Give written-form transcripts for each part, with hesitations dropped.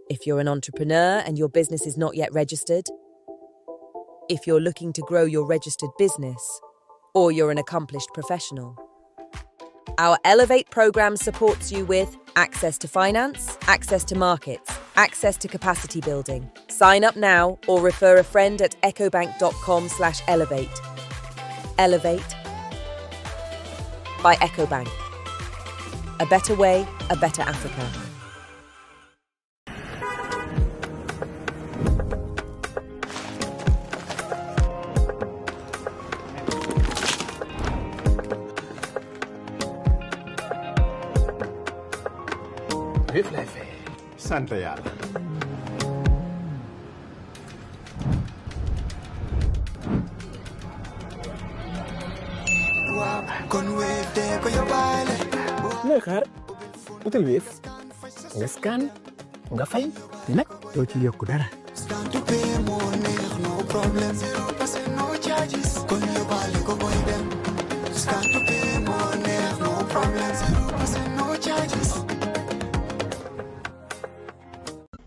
If you're an entrepreneur and your business is not yet registered, if you're looking to grow your registered business, or you're an accomplished professional. Our Elevate program supports you with access to finance, access to markets, access to capacity building. Sign up now or refer a friend at ecobank.com/elevate. Elevate by EcoBank. A better way, a better Africa. Sant yàlla. looy xaar utal Wave nga scan nga fay nag doo ci yokku dara.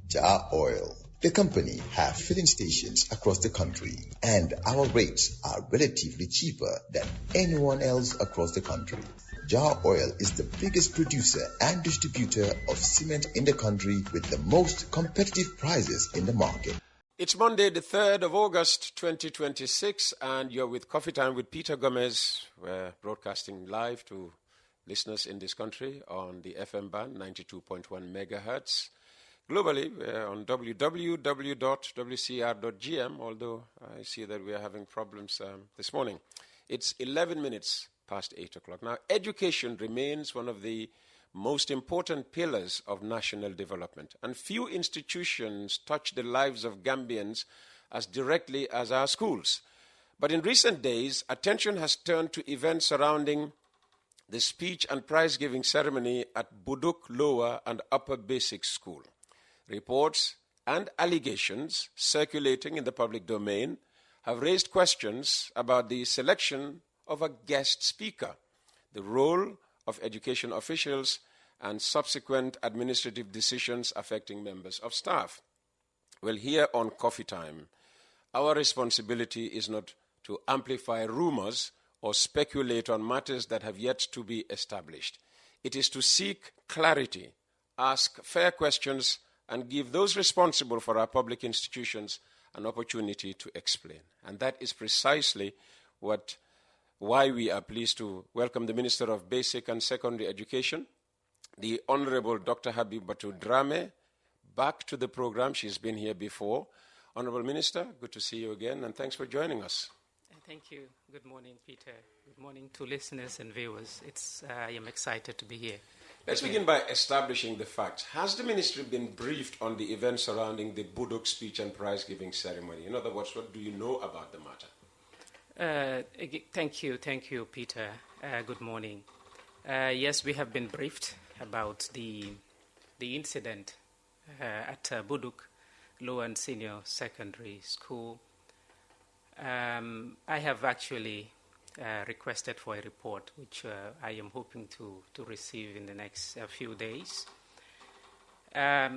Jar Oil. The company have filling stations across the country, and our rates are relatively cheaper than anyone else across the country. Jar Oil is the biggest producer and distributor of cement in the country with the most competitive prices in the market. It's Monday, the 3rd of August, 2026, and you're with Coffee Time with Peter Gomez. We're broadcasting live to listeners in this country on the FM band, 92.1 megahertz. Globally, we're on www.wcr.gm, although I see that we are having problems this morning. It's 11 minutes past 8 o'clock. Now, education remains one of the most important pillars of national development, and few institutions touch the lives of Gambians as directly as our schools. But in recent days, attention has turned to events surrounding the speech and prize-giving ceremony at Buduk Lower and Upper Basic School. Reports and allegations circulating in the public domain have raised questions about the selection of a guest speaker, the role of education officials, and subsequent administrative decisions affecting members of staff. Well, here on Coffee Time, our responsibility is not to amplify rumors or speculate on matters that have yet to be established. It is to seek clarity, ask fair questions, and give those responsible for our public institutions an opportunity to explain. And that is precisely why we are pleased to welcome the Minister of Basic and Secondary Education, the Honorable Dr. Habibatu Drame, back to the program. She's been here before. Honorable Minister, good to see you again, and thanks for joining us. Thank you. Good morning, Peter. Good morning to listeners and viewers. I am excited to be here. Let's begin by establishing the facts. Has the ministry been briefed on the events surrounding the Buduk speech and prize-giving ceremony? In other words, what do you know about the matter? Thank you, Peter. Good morning. Yes, we have been briefed about the incident at Buduk Low and Senior Secondary School. I have actually requested for a report, which I am hoping to receive in the next few days.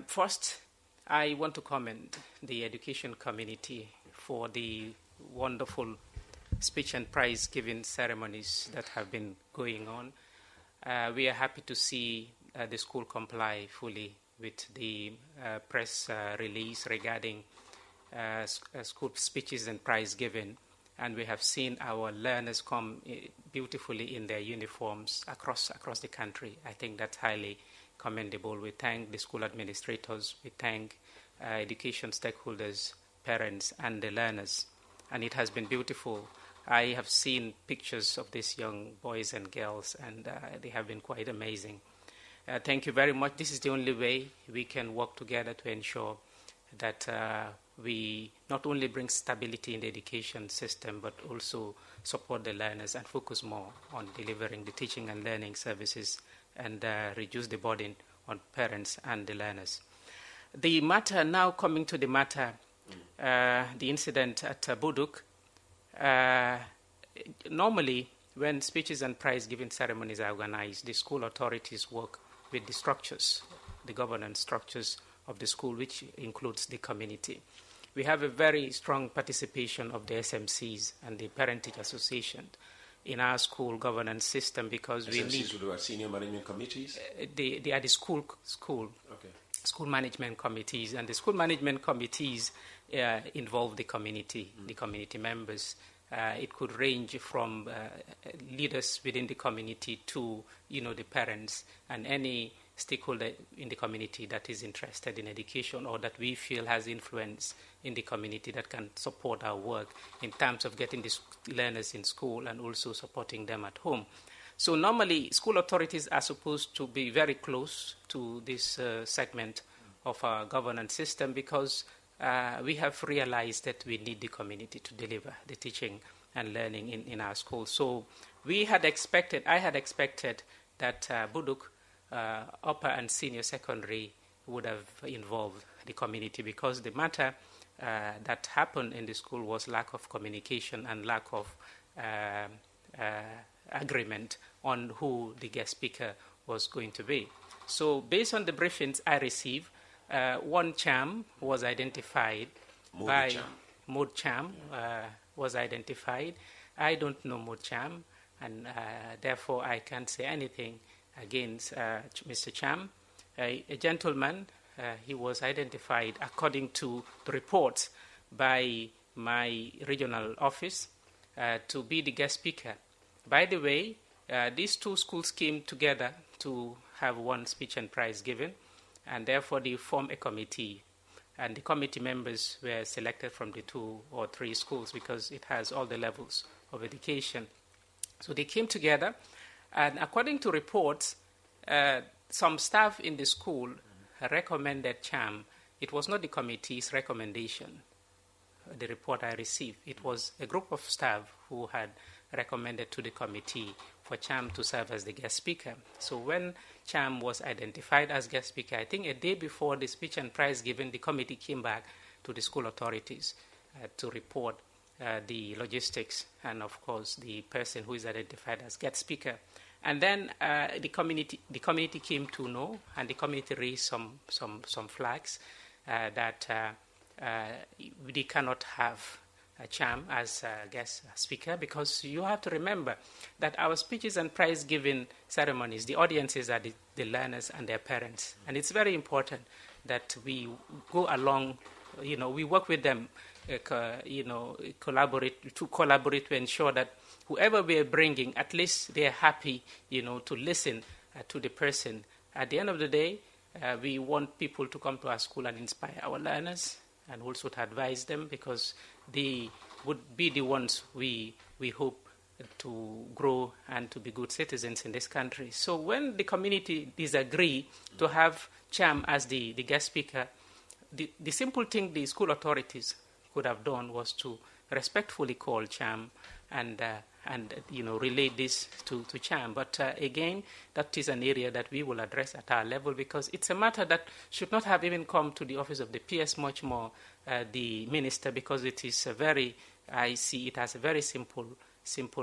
First, I want to commend the education community for the wonderful speech and prize giving ceremonies that have been going on. We are happy to see the school comply fully with the press release regarding school speeches and prize giving. And we have seen our learners come beautifully in their uniforms across the country. I think that's highly commendable. We thank the school administrators. We thank education stakeholders, parents, and the learners. And it has been beautiful. I have seen pictures of these young boys and girls, and they have been quite amazing. Thank you very much. This is the only way we can work together to ensure that we not only bring stability in the education system, but also support the learners and focus more on delivering the teaching and learning services and reduce the burden on parents and the learners. The matter, now coming to the matter, the incident at Buduk, normally when speeches and prize-giving ceremonies are organized, the school authorities work with the structures, the governance structures, of the school, which includes the community. We have a very strong participation of the SMCs and the Parent-Teacher Association in our school governance system, because we need... SMCs would have senior management committees? They are the school management committees, and the school management committees involve the community members. It could range from leaders within the community to, the parents and any stakeholder in the community that is interested in education or that we feel has influence in the community that can support our work in terms of getting the learners in school and also supporting them at home. So normally, school authorities are supposed to be very close to this segment of our governance system, because we have realized that we need the community to deliver the teaching and learning in our schools. So I had expected that Buduk, upper and senior secondary, would have involved the community, because the matter that happened in the school was lack of communication and lack of agreement on who the guest speaker was going to be. So based on the briefings I received, one CHAM was identified Mod CHAM was identified. I don't know Mod CHAM, and therefore I can't say anything against Mr. CHAM. A gentleman, he was identified according to the reports by my regional office to be the guest speaker. By the way, these two schools came together to have one speech and prize given, and therefore they formed a committee. And the committee members were selected from the 2 or 3 schools, because it has all the levels of education. So they came together, and according to reports, some staff in the school recommended CHAM. It was not the committee's recommendation, the report I received. It was a group of staff who had recommended to the committee for CHAM to serve as the guest speaker. So when CHAM was identified as guest speaker, I think a day before the speech and prize given, the committee came back to the school authorities to report the logistics and, of course, the person who is identified as guest speaker. And then the community came to know, and the community raised some flags that they cannot have CHAM as a guest speaker, because you have to remember that our speeches and prize giving ceremonies, the audiences are the learners and their parents. And it's very important that we go along, we work with them, collaborate to ensure that whoever we are bringing, at least they are happy, to listen to the person. At the end of the day, we want people to come to our school and inspire our learners, and also to advise them, because they would be the ones we hope to grow and to be good citizens in this country. So when the community disagree to have CHAM as the guest speaker, the simple thing the school authorities could have done was to respectfully call CHAM and relate this to CHAM. But again, that is an area that we will address at our level, because it's a matter that should not have even come to the office of the PS, much more the minister, because it is I see it as a very simple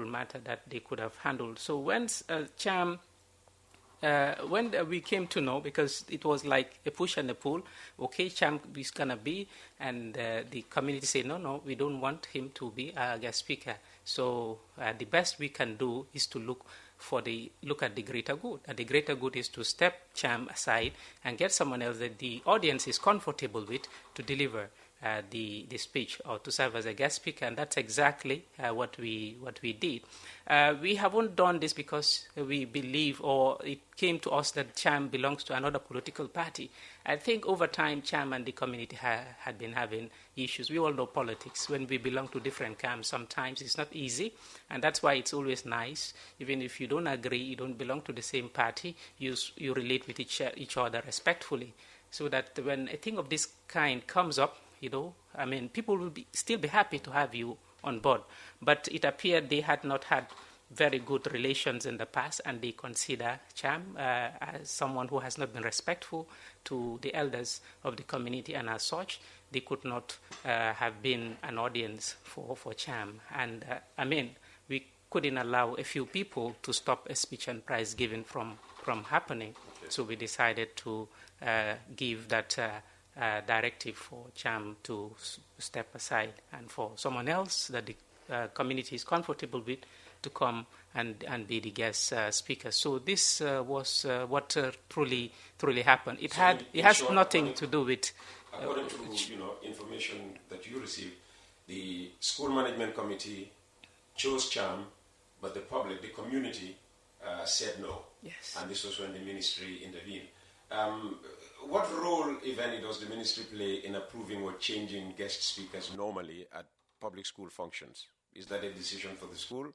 matter that they could have handled. So when CHAM, when we came to know, because it was like a push and a pull, okay, CHAM is going to be, and the community said, no, we don't want him to be a guest speaker. So the best we can do is to look at the greater good. And the greater good is to step CHAM aside and get someone else that the audience is comfortable with to deliver the speech, or to serve as a guest speaker, and that's exactly what we did. We haven't done this because we believe, or it came to us that CHAM belongs to another political party. I think over time, CHAM and the community had been having issues. We all know politics. When we belong to different camps, sometimes it's not easy, and that's why it's always nice, even if you don't agree, you don't belong to the same party, you relate with each other respectfully, so that when a thing of this kind comes up, people will still be happy to have you on board. But it appeared they had not had very good relations in the past, and they consider CHAM as someone who has not been respectful to the elders of the community, and as such, they could not have been an audience for CHAM. And we couldn't allow a few people to stop a speech and prize giving from happening. Okay. So we decided to give that directive for CHAM to step aside and for someone else that the community is comfortable with to come and be the guest speaker. So this was what truly happened. It has nothing to do with. According to information that you received, the school management committee chose CHAM, but the public, the community, said no. Yes. And this was when the ministry intervened. What role, if any, does the ministry play in approving or changing guest speakers normally at public school functions? Is that a decision for the school?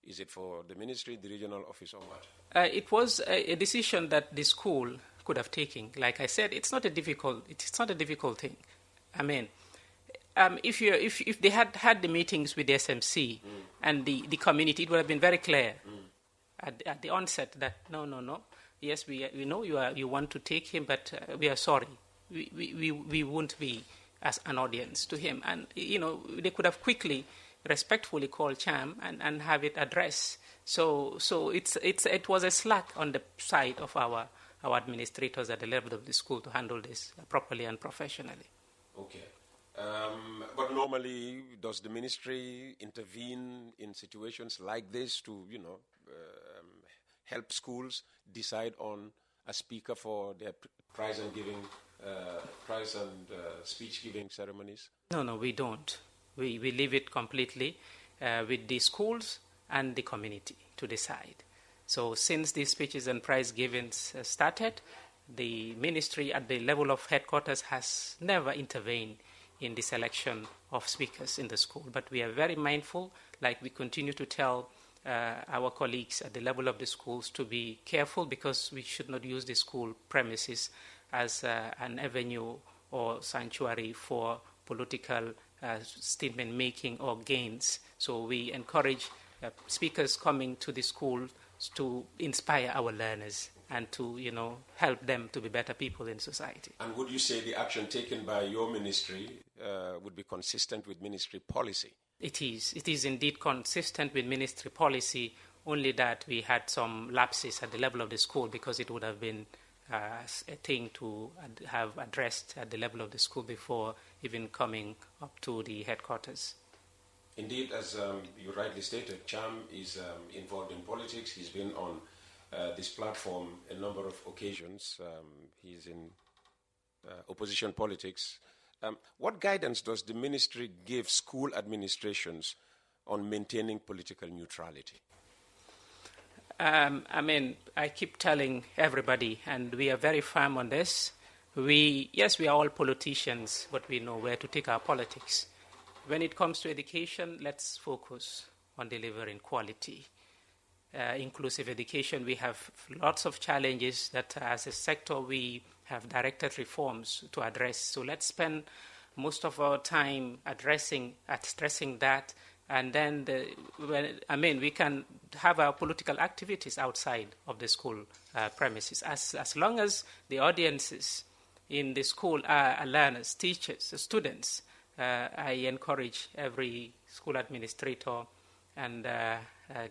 Is it for the ministry, the regional office, or what? It was a decision that the school could have taken. Like I said, it's not a difficult thing. I mean, if they had the meetings with the SMC and the community, it would have been very clear at the onset that no. Yes, we know you want to take him, but we are sorry. We won't be as an audience to him. And they could have quickly, respectfully called CHAM and have it addressed. So it was a slack on the side of our administrators at the level of the school to handle this properly and professionally. Okay. But normally, does the ministry intervene in situations like this to, help schools decide on a speaker for their prize and speech giving ceremonies? No, we don't. We leave it completely with the schools and the community to decide. So since these speeches and prize givings started, the ministry at the level of headquarters has never intervened in the selection of speakers in the school. But we are very mindful, like we continue to tell our colleagues at the level of the schools to be careful, because we should not use the school premises as an avenue or sanctuary for political statement making or gains. So we encourage speakers coming to the school to inspire our learners and to help them to be better people in society. And would you say the action taken by your ministry would be consistent with ministry policy? It is indeed consistent with ministry policy, only that we had some lapses at the level of the school, because it would have been a thing to have addressed at the level of the school before even coming up to the headquarters. Indeed, as you rightly stated, CHAM is involved in politics. He's been on this platform a number of occasions. He's in opposition politics. What guidance does the ministry give school administrations on maintaining political neutrality? I keep telling everybody, and we are very firm on this. We are all politicians, but we know where to take our politics. When it comes to education, let's focus on delivering quality. Inclusive education, we have lots of challenges that as a sector we have directed reforms to address. So let's spend most of our time stressing that, and then we can have our political activities outside of the school premises. As long as the audiences in the school are learners, teachers, students, I encourage every school administrator and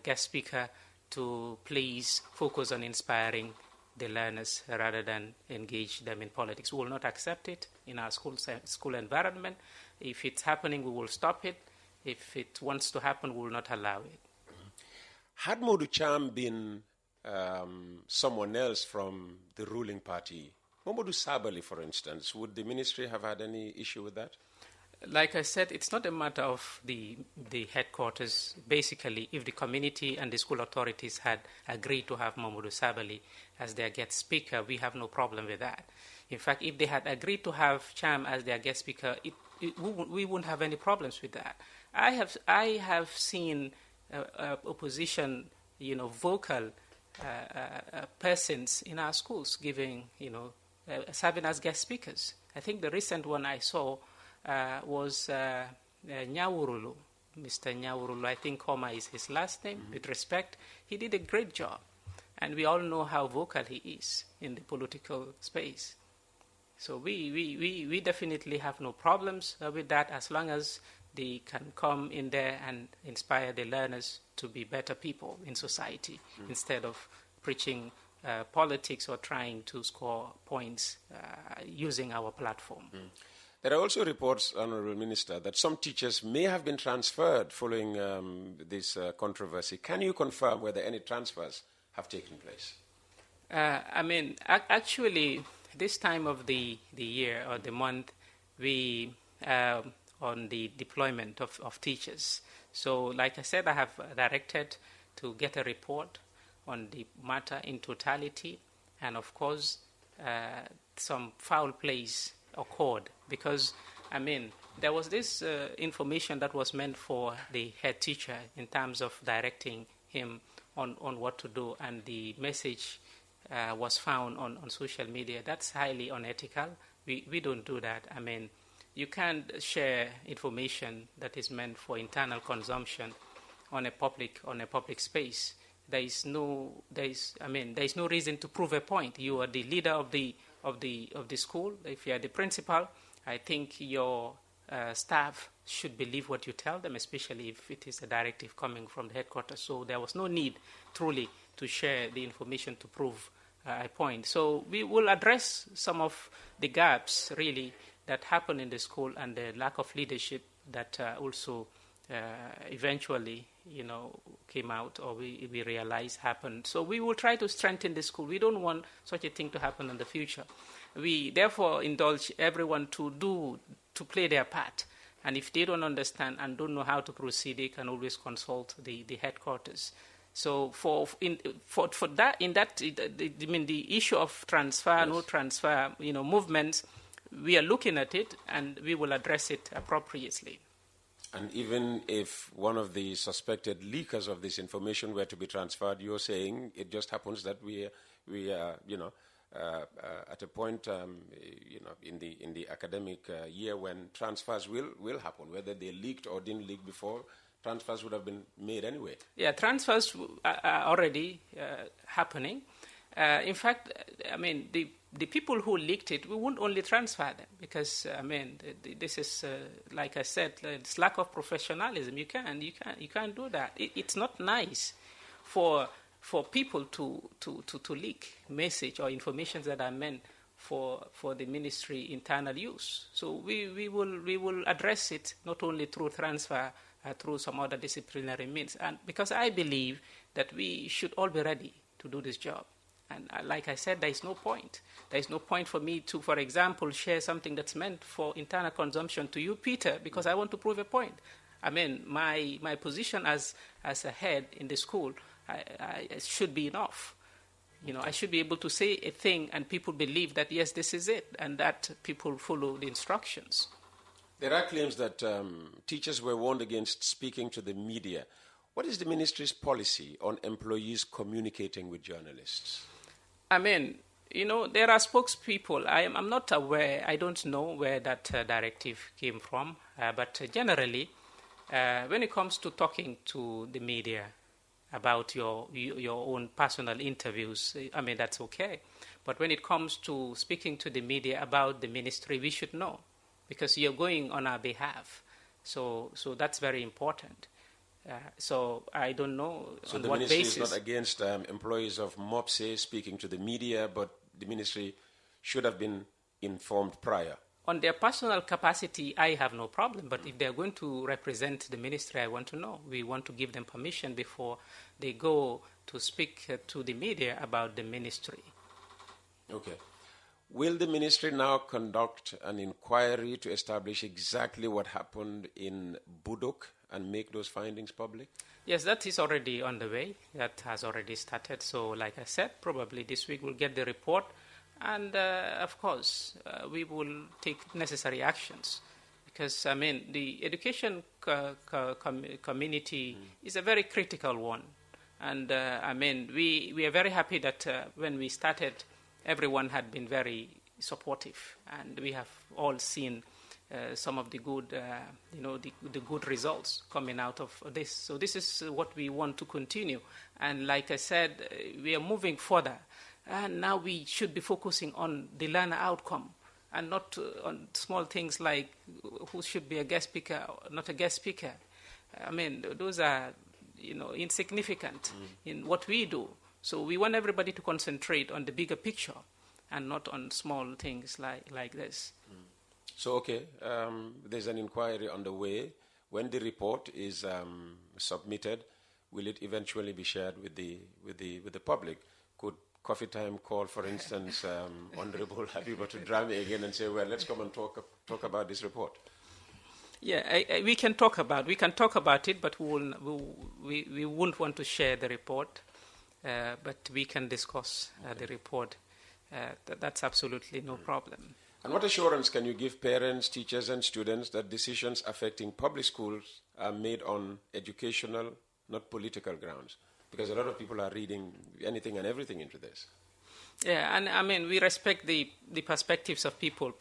guest speaker to please focus on inspiring the learners rather than engage them in politics. We will not accept it in our school environment. If it's happening, we will stop it. If it wants to happen, we will not allow it. Had Modu Cham been someone else from the ruling party, Momodu Sabali, for instance, would the ministry have had any issue with that? Like I said, it's not a matter of the headquarters. Basically, if the community and the school authorities had agreed to have Mamadou Sabali as their guest speaker, we have no problem with that. In fact, if they had agreed to have Cham as their guest speaker, we wouldn't have any problems with that. I have seen opposition, vocal persons in our schools giving, serving as guest speakers. I think the recent one I saw was Nyawurulu, Mr. Nyawurulu. I think Koma is his last name. Mm-hmm. With respect, he did a great job, and we all know how vocal he is in the political space. So we definitely have no problems with that, as long as they can come in there and inspire the learners to be better people in society, instead of preaching politics or trying to score points using our platform. There are also reports, Honourable Minister, that some teachers may have been transferred following this controversy. Can you confirm whether any transfers have taken place? Actually, this time of the year or the month, we on the deployment of teachers. So, like I said, I have directed to get a report on the matter in totality, and of course, some foul plays occurred because, there was this information that was meant for the head teacher in terms of directing him on what to do, and the message was found on social media. That's highly unethical. We don't do that. You can't share information that is meant for internal consumption on a public space. There is no reason to prove a point. You are the leader of the school. If you are the principal, I think your staff should believe what you tell them, especially if it is a directive coming from the headquarters. So there was no need, truly, to share the information to prove a point. So we will address some of the gaps, really, that happen in the school and the lack of leadership that also eventually, came out, or we realized happened. So we will try to strengthen the school. We don't want such a thing to happen in the future. We therefore indulge everyone to play their part. And if they don't understand and don't know how to proceed, they can always consult the headquarters. So the issue of transfer, no transfer, movements, we are looking at it and we will address it appropriately. And even if one of the suspected leakers of this information were to be transferred, you're saying it just happens that we are, at a point, in the academic year when transfers will happen, whether they leaked or didn't leak before, transfers would have been made anyway. Yeah, transfers are already happening. In fact, the people who leaked it, we won't only transfer them because, this is, like I said, it's lack of professionalism. You can't do that. It's not nice for people to leak message or information that are meant for the ministry internal use. So we will address it not only through transfer, through some other disciplinary means. And because I believe that we should all be ready to do this job. And like I said, there is no point. There is no point for me to, for example, share something that's meant for internal consumption to you, Peter, because I want to prove a point. My position as a head in the school I should be enough. I should be able to say a thing and people believe that, yes, this is it, and that people follow the instructions. There are claims that teachers were warned against speaking to the media. What is the ministry's policy on employees communicating with journalists? There are spokespeople. I'm not aware. I don't know where that directive came from. But generally, when it comes to talking to the media about your own personal interviews, that's okay. But when it comes to speaking to the media about the ministry, we should know because you're going on our behalf. So that's very important. So I don't know so on the what ministry basis. is not against employees of MOBSE speaking to the media, but the ministry should have been informed prior. On their personal capacity, I have no problem. But if they're going to represent the ministry, I want to know. We want to give them permission before they go to speak to the media about the ministry. Okay. Will the ministry now conduct an inquiry to establish exactly what happened in Buduk and make those findings public? Yes, that is already on the way. That has already started. So, like I said, probably this week we'll get the report. And, of course, we will take necessary actions. Because, the education community is a very critical one. And, we are very happy that when we started, everyone had been very supportive. And we have all seen some of the good, the good results coming out of this. So this is what we want to continue. And like I said, we are moving further. And now we should be focusing on the learner outcome and not on small things like who should be a guest speaker or not a guest speaker. Those are, insignificant in what we do. So we want everybody to concentrate on the bigger picture and not on small things like this. So, okay, there's an inquiry underway. When the report is submitted, will it eventually be shared with the public? Could Coffee Time call, for instance, Honorable Habibatu Drame again and say, well, let's come and talk about this report? Yeah, we can talk about it, but we won't want to share the report. But we can discuss the report. That's absolutely no problem. And what assurance can you give parents, teachers, and students that decisions affecting public schools are made on educational, not political grounds? Because a lot of people are reading anything and everything into this. Yeah, and I mean, we respect the perspectives of people.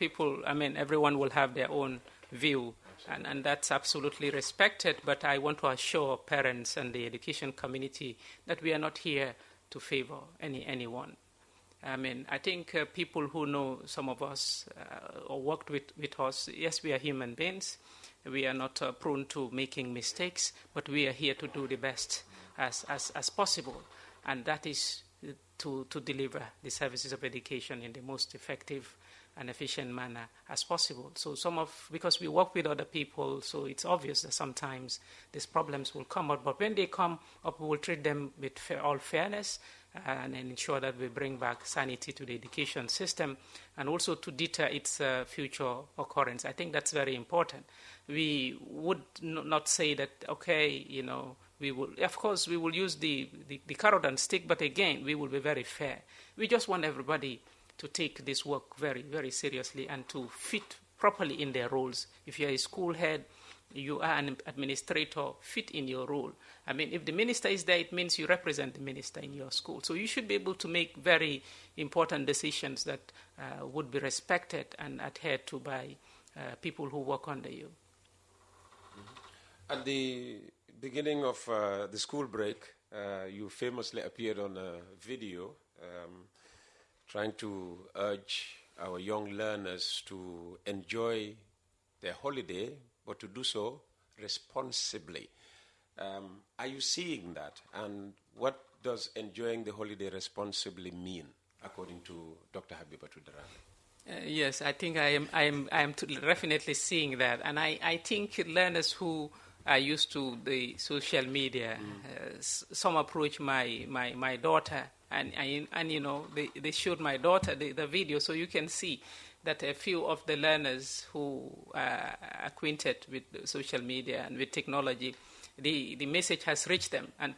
I mean, everyone will have their own view, and that's absolutely respected. But I want to assure parents and the education community that we are not here to favor anyone. I mean, I think people who know some of us or worked with us, yes, we are human beings. We are not prone to making mistakes, but we are here to do the best as possible. And that is to deliver the services of education in the most effective and efficient manner as possible. So because we work with other people, so it's obvious that sometimes these problems will come up. But when they come up, we will treat them with all fairness and ensure that we bring back sanity to the education system and also to deter its future occurrence. I think that's very important. We would not say that, okay, we will, of course, we will use the carrot and stick, but again, we will be very fair. We just want everybody to take this work very, very seriously and to fit properly in their roles. If you're a school head, you are an administrator, fit in your role. I mean, if the minister is there, it means you represent the minister in your school. So you should be able to make very important decisions that would be respected and adhered to by people who work under you. At the beginning of the school break, you famously appeared on a video trying to urge our young learners to enjoy their holiday, but to do so responsibly. Are you seeing that? And what does enjoying the holiday responsibly mean, according to Dr. Habibatu Darame? Yes, I think I am definitely seeing that. And I think learners who are used to the social media, some approach my daughter, and they showed my daughter the video, so you can see that a few of the learners who are acquainted with social media and with technology, the message has reached them. And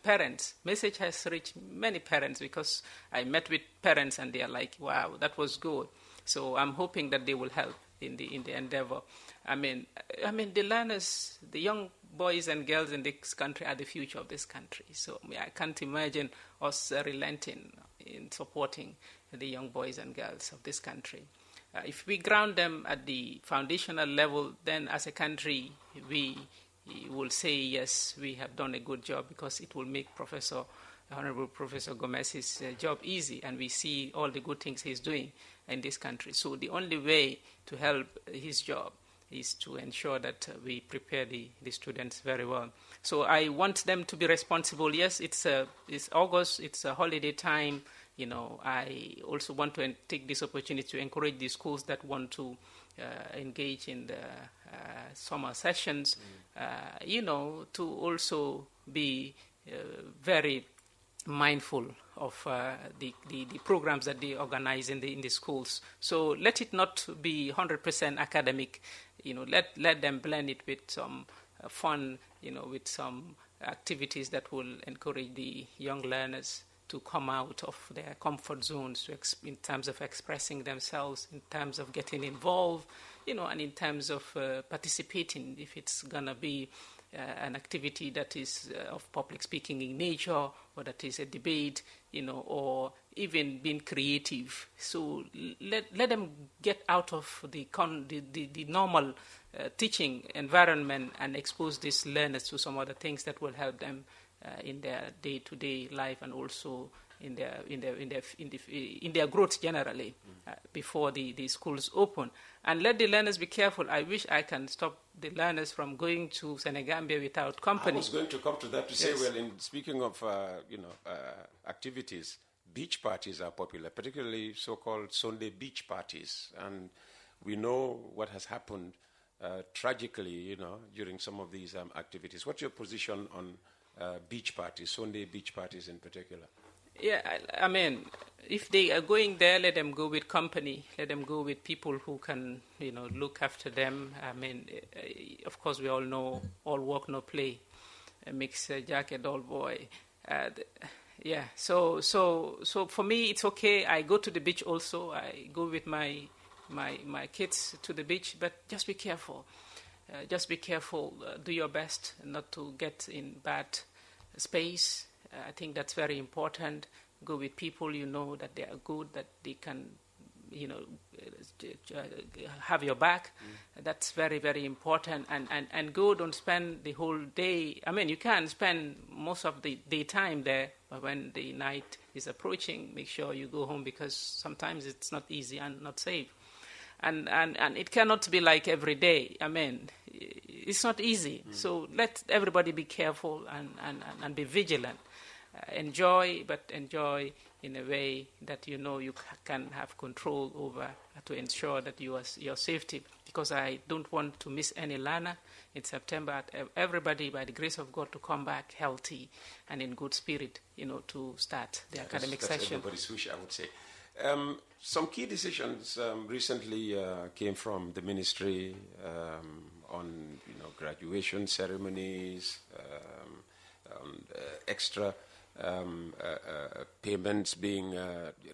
message has reached many parents, because I met with parents and they are like, wow, that was good. So I'm hoping that they will help in the endeavor. I mean, the learners, the young boys and girls in this country are the future of this country. So I can't imagine us relenting in supporting the young boys and girls of this country. If we ground them at the foundational level, then as a country, we will say, yes, we have done a good job, because it will make Honorable Professor Gomez's job easy, and we see all the good things he's doing in this country. So the only way to help his job is to ensure that we prepare the students very well. So I want them to be responsible. Yes, it's August, it's a holiday time. I also want to take this opportunity to encourage the schools that want to engage in the summer sessions, to also be very mindful of the programs that they organize in the schools. So let it not be 100% academic. Let them blend it with some fun, with some activities that will encourage the young learners to come out of their comfort zones in terms of expressing themselves, in terms of getting involved, and in terms of participating, if it's going to be an activity that is of public speaking in nature, or that is a debate, or even being creative. So let them get out of the normal teaching environment and expose these learners to some other things that will help them in their day-to-day life, and also in their growth generally before the schools open. And let the learners be careful. I wish I can stop the learners from going to Senegambia without company. I was going to come to that to say, well, in speaking of activities, beach parties are popular, particularly so-called Sunday beach parties, and we know what has happened tragically, during some of these activities. What's your position on beach parties, Sunday beach parties in particular? Yeah, I mean, if they are going there, let them go with company. Let them go with people who can, look after them. I mean, of course, we all know all work, no play. Makes Jack a dull boy. Yeah, so for me, it's okay. I go to the beach also. I go with my kids to the beach, but just be careful. Just be careful. Do your best not to get in bad space. I think that's very important. Go with people you know that they are good, that they can, have your back. That's very, very important. And go, don't spend the whole day. I mean, you can spend most of the daytime there, but when the night is approaching, make sure you go home, because sometimes it's not easy and not safe. And it cannot be like every day. I mean, it's not easy. So let everybody be careful and be vigilant. Enjoy, but enjoy in a way that you can have control over, to ensure that your safety. Because I don't want to miss any learner in September. Everybody, by the grace of God, to come back healthy and in good spirit, to start the academic that's session. Everybody's wish, I would say. Some key decisions recently came from the ministry on graduation ceremonies, on extra payments being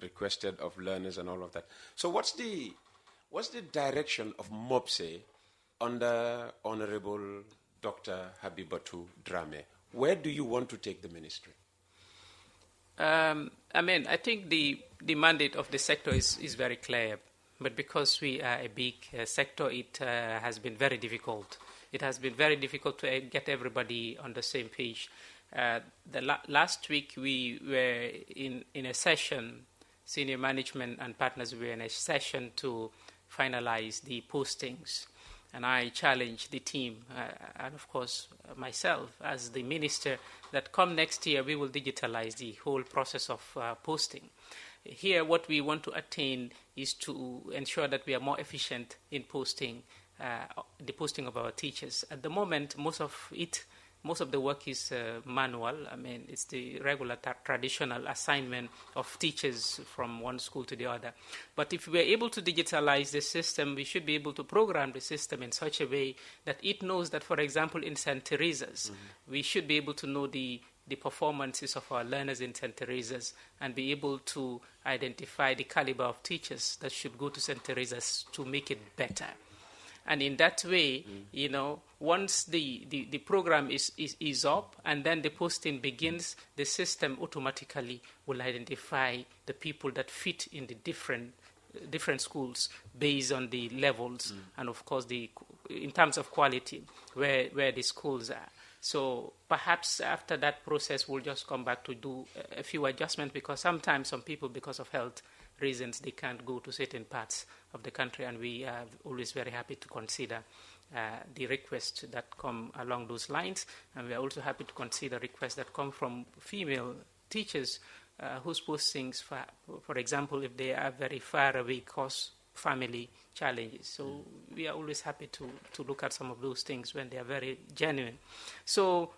requested of learners and all of that. So what's the direction of MOBSE under Honorable Dr. Habibatu Drame? Where do you want to take the ministry? I mean, I think the mandate of the sector is very clear, but because we are a big sector, it has been very difficult. It has been very difficult to get everybody on the same page. Last week we were in a session, senior management and partners were in a session to finalize the postings. And I challenged the team, and of course myself as the minister, that come next year we will digitalize the whole process of posting. Here what we want to attain is to ensure that we are more efficient in posting, the posting of our teachers. At the moment, most of the work is manual. I mean, it's the regular traditional assignment of teachers from one school to the other. But if we're able to digitalize the system, we should be able to program the system in such a way that it knows that, for example, in St. Teresa's, we should be able to know the performances of our learners in St. Teresa's and be able to identify the caliber of teachers that should go to St. Teresa's to make it better. And in that way, once the program is up and then the posting begins, the system automatically will identify the people that fit in the different schools based on the levels and, of course, in terms of quality, where the schools are. So perhaps after that process, we'll just come back to do a few adjustments, because sometimes some people, because of health reasons, they can't go to certain parts of the country, and we are always very happy to consider the requests that come along those lines, and we are also happy to consider requests that come from female teachers whose postings, for example, if they are very far away, cause family challenges. So we are always happy to look at some of those things when they are very genuine. So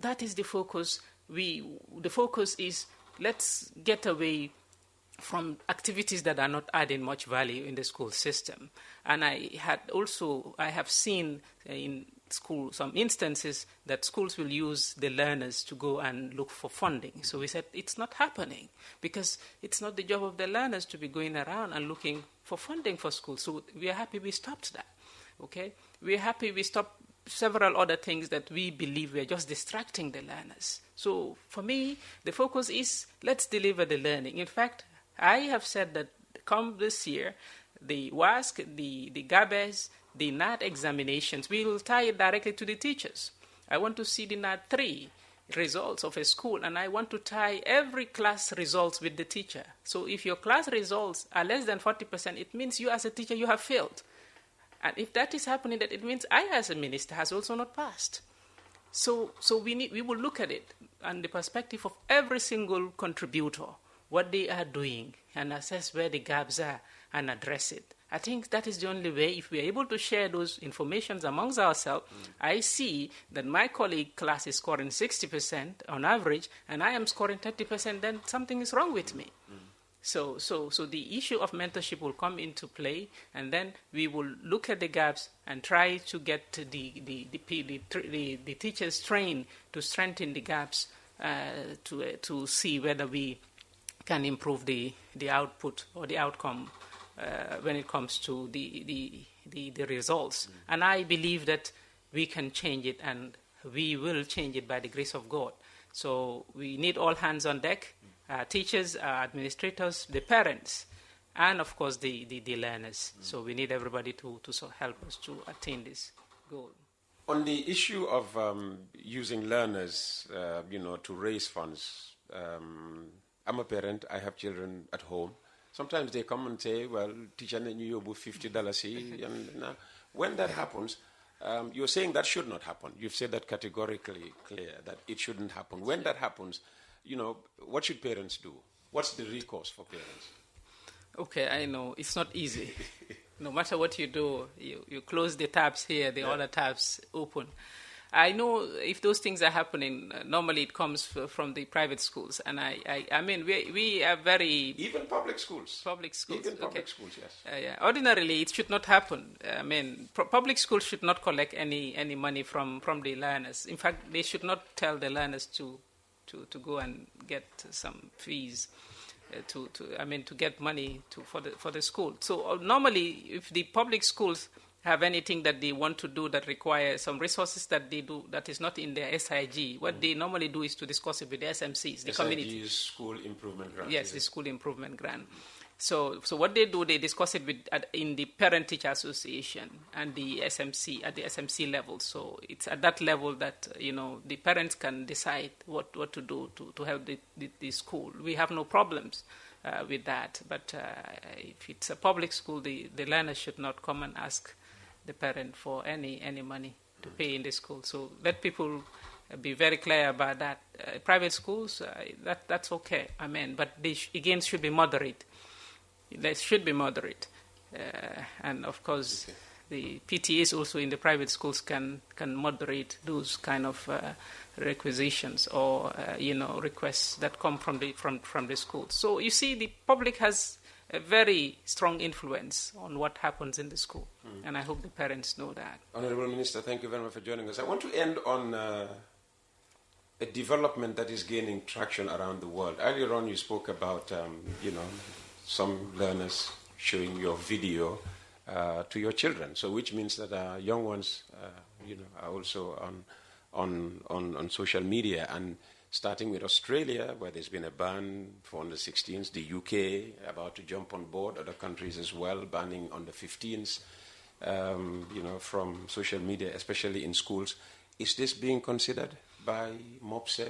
that is the focus. The focus is, let's get away from activities that are not adding much value in the school system. And I have seen in school some instances that schools will use the learners to go and look for funding. So we said it's not happening, because it's not the job of the learners to be going around and looking for funding for schools. So we are happy we stopped that. Okay, we are happy we stopped several other things that we believe were just distracting the learners. So for me, the focus is, let's deliver the learning. In fact, I have said that come this year, the WASC, the GABES, the NAT examinations, we will tie it directly to the teachers. I want to see the NAT 3 results of a school, and I want to tie every class results with the teacher. So if your class results are less than 40%, it means you as a teacher, you have failed. And if that is happening, that it means I as a minister has also not passed. So we will look at it on the perspective of every single contributor, what they are doing, and assess where the gaps are and address it. I think that is the only way. If we are able to share those informations amongst ourselves, I see that my colleague class is scoring 60% on average, and I am scoring 30%, then something is wrong with me. So the issue of mentorship will come into play, and then we will look at the gaps and try to get the teachers trained to strengthen the gaps to see whether we can improve the output or the outcome when it comes to the results. And I believe that we can change it, and we will change it by the grace of God. So we need all hands on deck. Teachers, administrators, the parents, and of course the learners. So we need everybody to help us to attain this goal. On the issue of using learners, to raise funds, I'm a parent. I have children at home. Sometimes they come and say, "Well, teacher, you owe $50." And now, when that happens, you're saying that should not happen. You've said that categorically clear that it shouldn't happen. When that happens, what should parents do? What's the recourse for parents? Okay, I know. It's not easy. No matter what you do, you close the tabs here, the other tabs open. I know if those things are happening, normally it comes from the private schools. And I mean, we are very... Even public schools. Public schools. Even public schools, yes. Yeah. Ordinarily, it should not happen. I mean, public schools should not collect any money from the learners. In fact, they should not tell the learners to go and get some fees to get money for the school. So normally, if the public schools have anything that they want to do that requires some resources that they do that is not in their SIG, what they normally do is to discuss it with the SMCs, the community. SIG is School Improvement Grant. Yes, the School Improvement Grant. So what they do, they discuss it in the Parent-Teacher Association and the SMC, at the SMC level. So it's at that level that, the parents can decide what to do to help the school. We have no problems with that. But if it's a public school, the learner should not come and ask the parent for any money to pay in the school. So let people be very clear about that. Private schools, that's okay. But they again should be moderate. They should be moderate, and of course, the PTAs also in the private schools can moderate those kind of requisitions or requests that come from the school. So you see, the public has a very strong influence on what happens in the school, and I hope the parents know that. Honourable Minister, thank you very much for joining us. I want to end on a development that is gaining traction around the world. Earlier on, you spoke about some learners showing your video to your children, so which means that young ones, are also on social media, and starting with Australia, where there's been a ban for under 16s, the UK about to jump on board, other countries as well, banning under 15s, from social media, especially in schools. Is this being considered by MOBSE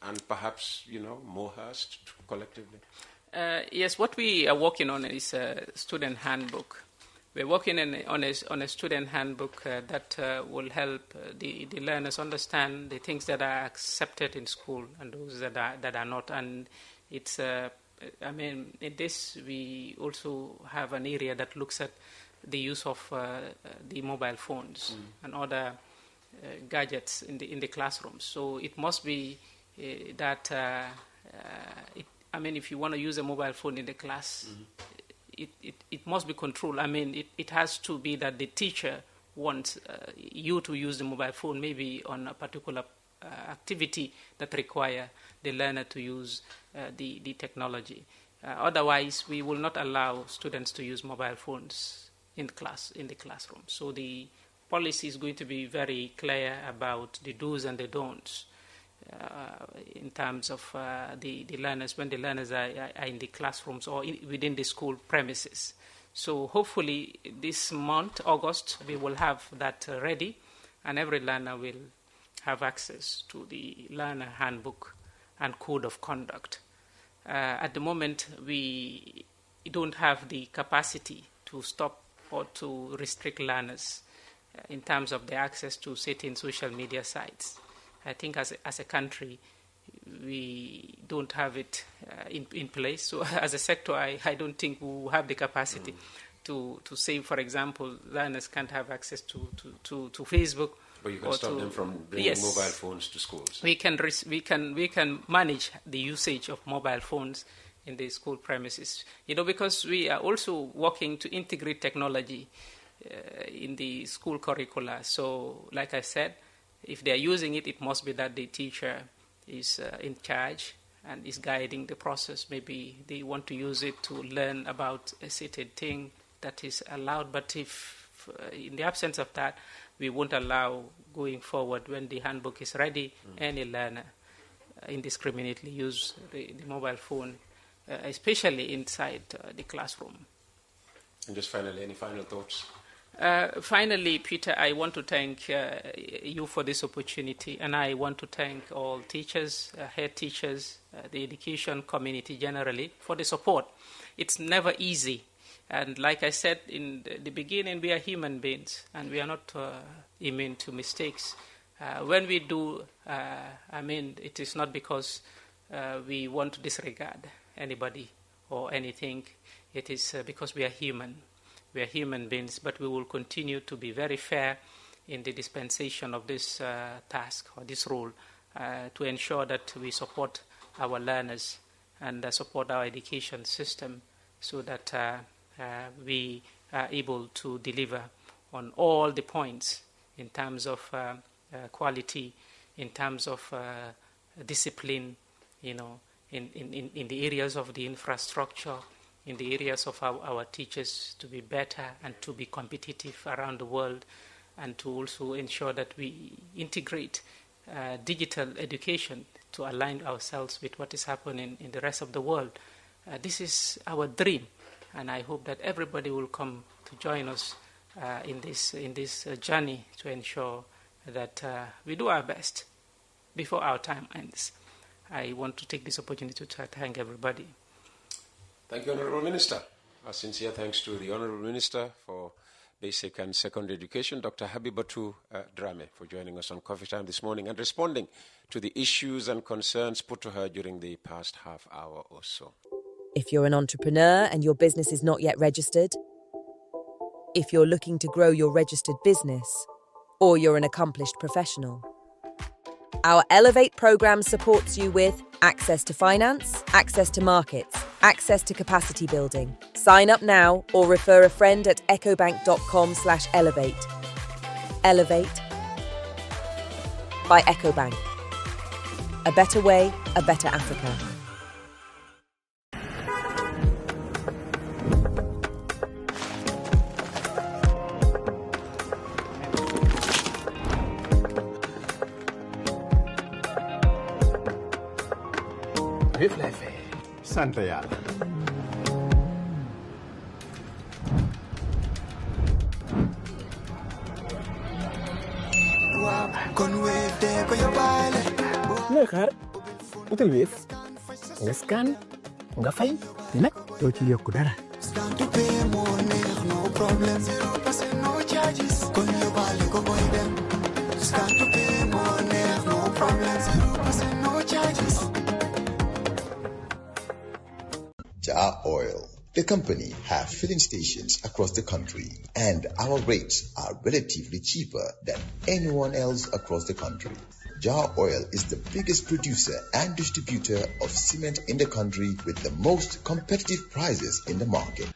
and perhaps, MOHURST collectively? Yes, what we are working on is a student handbook. We're working on a student handbook that will help the learners understand the things that are accepted in school and those that are not. And it's, in this we also have an area that looks at the use of the mobile phones and other gadgets in the classrooms. So it must be that. If you want to use a mobile phone in the class, it must be controlled. It has to be that the teacher wants you to use the mobile phone maybe on a particular activity that require the learner to use the technology. Otherwise, we will not allow students to use mobile phones in the classroom. So the policy is going to be very clear about the do's and the don'ts. In terms of the learners, when the learners are in the classrooms or within the school premises. So hopefully this month, August, we will have that ready, and every learner will have access to the learner handbook and code of conduct. At the moment, we don't have the capacity to stop or to restrict learners in terms of their access to certain social media sites. I think as a country, we don't have it in place. So as a sector, I don't think we will have the capacity to say, for example, learners can't have access to Facebook. But you can stop them from bringing mobile phones to schools. We can manage the usage of mobile phones in the school premises. Because we are also working to integrate technology in the school curricula. So, like I said, if they are using it, it must be that the teacher is in charge and is guiding the process. Maybe they want to use it to learn about a certain thing that is allowed. But if in the absence of that, we won't allow going forward when the handbook is ready, any learner indiscriminately use the mobile phone, especially inside the classroom. And just finally, any final thoughts? Finally, Peter, I want to thank you for this opportunity, and I want to thank all teachers, head teachers, the education community generally for the support. It's never easy. And like I said in the beginning, we are human beings, and we are not immune to mistakes. When we do, it is not because we want to disregard anybody or anything. It is because we are human. We are human beings, but we will continue to be very fair in the dispensation of this task or this role to ensure that we support our learners and support our education system so that we are able to deliver on all the points in terms of quality, in terms of discipline, in the areas of the infrastructure, in the areas of our teachers to be better and to be competitive around the world, and to also ensure that we integrate digital education to align ourselves with what is happening in the rest of the world. This is our dream, and I hope that everybody will come to join us in this journey to ensure that we do our best before our time ends. I want to take this opportunity to thank everybody. Thank you, Honourable Minister. Our sincere thanks to the Honourable Minister for Basic and Secondary Education, Dr. Habibatu Drame, for joining us on Coffee Time this morning and responding to the issues and concerns put to her during the past half hour or so. If you're an entrepreneur and your business is not yet registered, if you're looking to grow your registered business, or you're an accomplished professional, our Elevate program supports you with access to finance, access to markets, access to capacity building. Sign up now or refer a friend at ecobank.com/elevate. Elevate by EcoBank. A better way, a better Africa. sant yàlla. looy xaar utal Wave nga scan nga fay te nag doo ci yokku dara. Jar Oil, the company, have filling stations across the country, and our rates are relatively cheaper than anyone else across the country. Jar Oil is the biggest producer and distributor of cement in the country with the most competitive prices in the market.